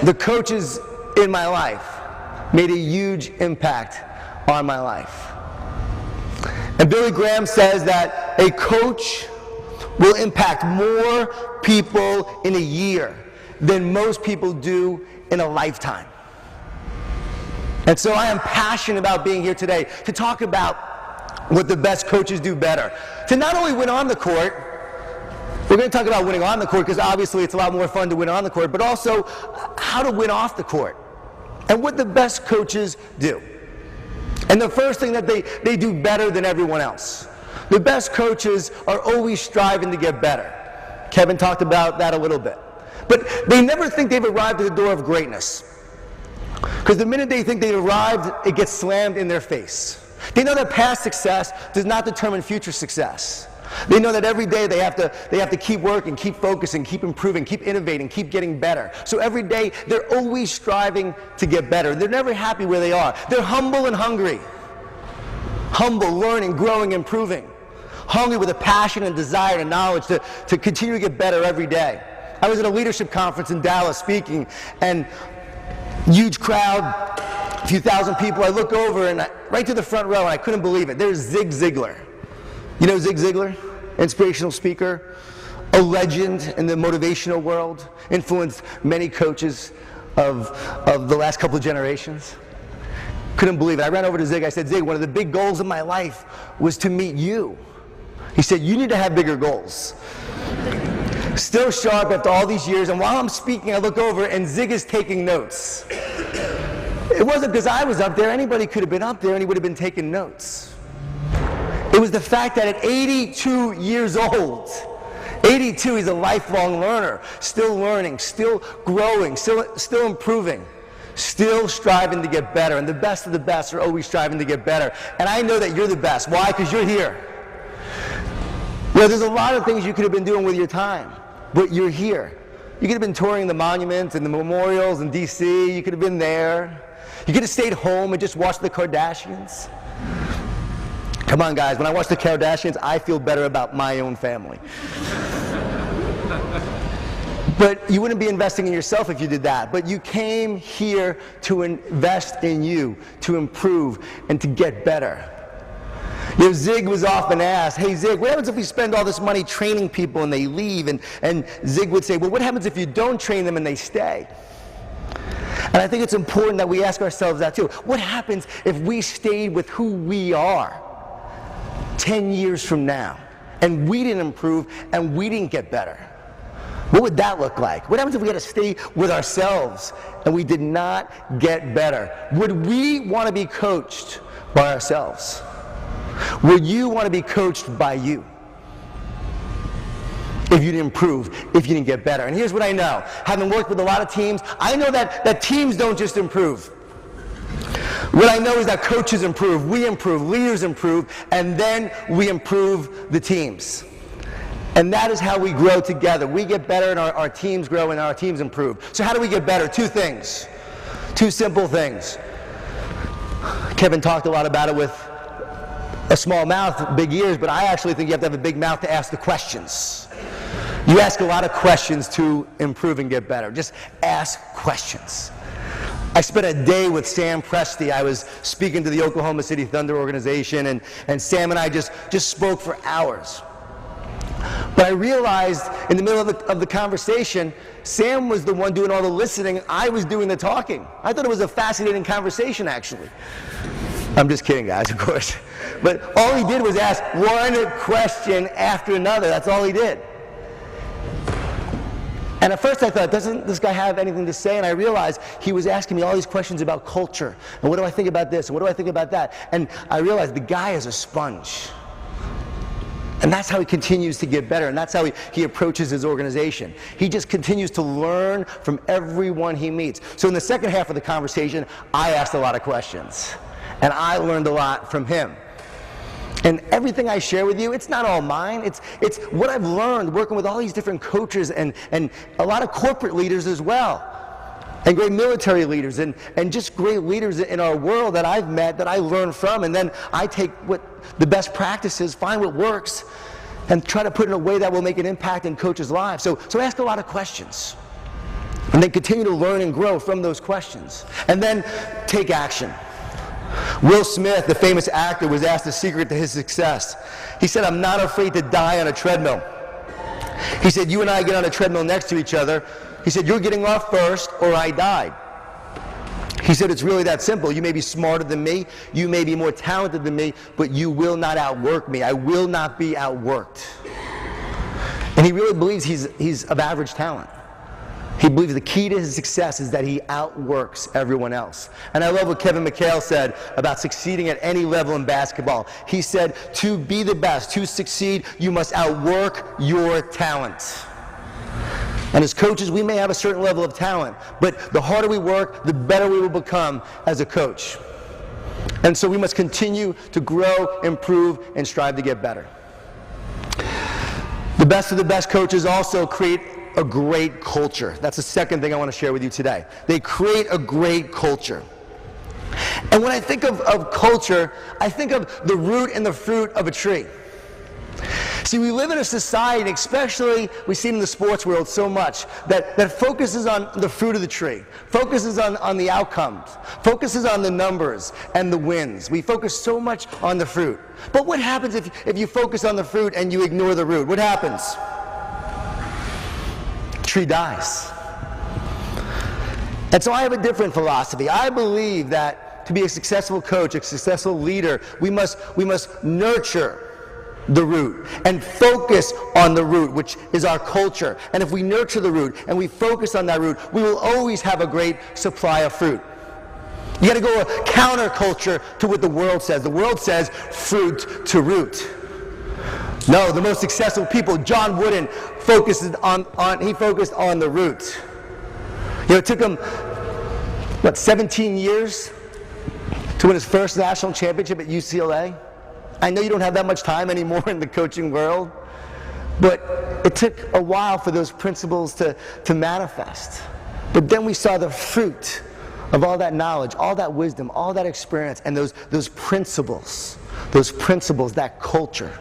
the coaches in my life made a huge impact on my life. And Billy Graham says that a coach will impact more people in a year than most people do in a lifetime. And so I am passionate about being here today to talk about what the best coaches do better. To not only win on the court, we're going to talk about winning on the court because obviously it's a lot more fun to win on the court, but also how to win off the court and what the best coaches do. And the first thing that they do better than everyone else. The best coaches are always striving to get better. Kevin talked about that a little bit. But they never think they've arrived at the door of greatness. Because the minute they think they've arrived, it gets slammed in their face. They know that past success does not determine future success. They know that every day they have to keep working, keep focusing, keep improving, keep innovating, keep getting better. So every day they're always striving to get better. They're never happy where they are. They're humble and hungry. Humble, learning, growing, improving. Hungry with a passion and desire and knowledge to continue to get better every day. I was at a leadership conference in Dallas speaking, and huge crowd, a few thousand people. I look over and right to the front row, and I couldn't believe it. There's Zig Ziglar. You know Zig Ziglar? Inspirational speaker, a legend in the motivational world, influenced many coaches of the last couple of generations. Couldn't believe it. I ran over to Zig. I said, Zig, one of the big goals of my life was to meet you. He said, you need to have bigger goals. Still sharp after all these years, and while I'm speaking, I look over and Zig is taking notes. It wasn't because I was up there. Anybody could have been up there and he would have been taking notes. It was the fact that at 82 years old, 82, he's a lifelong learner, still learning, still growing, still improving, still striving to get better. And the best of the best are always striving to get better. And I know that you're the best. Why? Because you're here. You know, there's a lot of things you could have been doing with your time, but you're here. You could have been touring the monuments and the memorials in D.C. You could have been there. You could have stayed home and just watched the Kardashians. Come on, guys. When I watch the Kardashians, I feel better about my own family. But you wouldn't be investing in yourself if you did that. But you came here to invest in you, to improve, and to get better. You know, Zig was often asked, hey, Zig, what happens if we spend all this money training people and they leave? And Zig would say, well, what happens if you don't train them and they stay? And I think it's important that we ask ourselves that too. What happens if we stayed with who we are 10 years from now, and we didn't improve, and we didn't get better? What would that look like? What happens if we had to stay with ourselves, and we did not get better? Would we want to be coached by ourselves? Would you want to be coached by you? If you didn't improve, if you didn't get better. And here's what I know. Having worked with a lot of teams, I know that teams don't just improve. What I know is that coaches improve, we improve, leaders improve, and then we improve the teams. And that is how we grow together. We get better and our teams grow and our teams improve. So how do we get better? Two things. Two simple things. Kevin talked a lot about it with a small mouth, big ears, but I actually think you have to have a big mouth to ask the questions. You ask a lot of questions to improve and get better. Just ask questions. I spent a day with Sam Presti. I was speaking to the Oklahoma City Thunder organization, and Sam and I just spoke for hours. But I realized in the middle of the conversation, Sam was the one doing all the listening. I was doing the talking. I thought it was a fascinating conversation, actually. I'm just kidding, guys, of course. But all he did was ask one question after another. That's all he did. And at first I thought, doesn't this guy have anything to say? And I realized he was asking me all these questions about culture. And what do I think about this? And what do I think about that? And I realized the guy is a sponge. And that's how he continues to get better. And that's how he approaches his organization. He just continues to learn from everyone he meets. So in the second half of the conversation, I asked a lot of questions. And I learned a lot from him. And everything I share with you, it's not all mine. It's what I've learned working with all these different coaches and a lot of corporate leaders as well. And great military leaders and just great leaders in our world that I've met that I learn from. And then I take what the best practices, find what works, and try to put it in a way that will make an impact in coaches' lives. So ask a lot of questions. And then continue to learn and grow from those questions. And then take action. Will Smith, the famous actor, was asked the secret to his success. He said, "I'm not afraid to die on a treadmill." He said, "You and I get on a treadmill next to each other." He said, "You're getting off first or I die." He said, "It's really that simple. You may be smarter than me, you may be more talented than me, but you will not outwork me. I will not be outworked." And he really believes he's of average talent. He believes the key to his success is that he outworks everyone else. And I love what Kevin McHale said about succeeding at any level in basketball. He said, to be the best, to succeed, you must outwork your talent. And as coaches, we may have a certain level of talent, but the harder we work, the better we will become as a coach. And so we must continue to grow, improve, and strive to get better. The best of the best coaches also create a great culture. That's the second thing I want to share with you today. They create a great culture. And when I think of culture, I think of the root and the fruit of a tree. See, we live in a society, especially we see it in the sports world so much, that focuses on the fruit of the tree, focuses on the outcomes, focuses on the numbers and the wins. We focus so much on the fruit. But what happens if you focus on the fruit and you ignore the root? What happens? Tree dies. And so I have a different philosophy. I believe that to be a successful coach, a successful leader, we must nurture the root and focus on the root, which is our culture. And if we nurture the root and we focus on that root, we will always have a great supply of fruit. You got to go a counterculture to what the world says. The world says fruit to root. No, the most successful people, John Wooden, focused on the root. You know, it took him, 17 years to win his first national championship at UCLA? I know you don't have that much time anymore in the coaching world, but it took a while for those principles to manifest. But then we saw the fruit of all that knowledge, all that wisdom, all that experience, and those principles, that culture.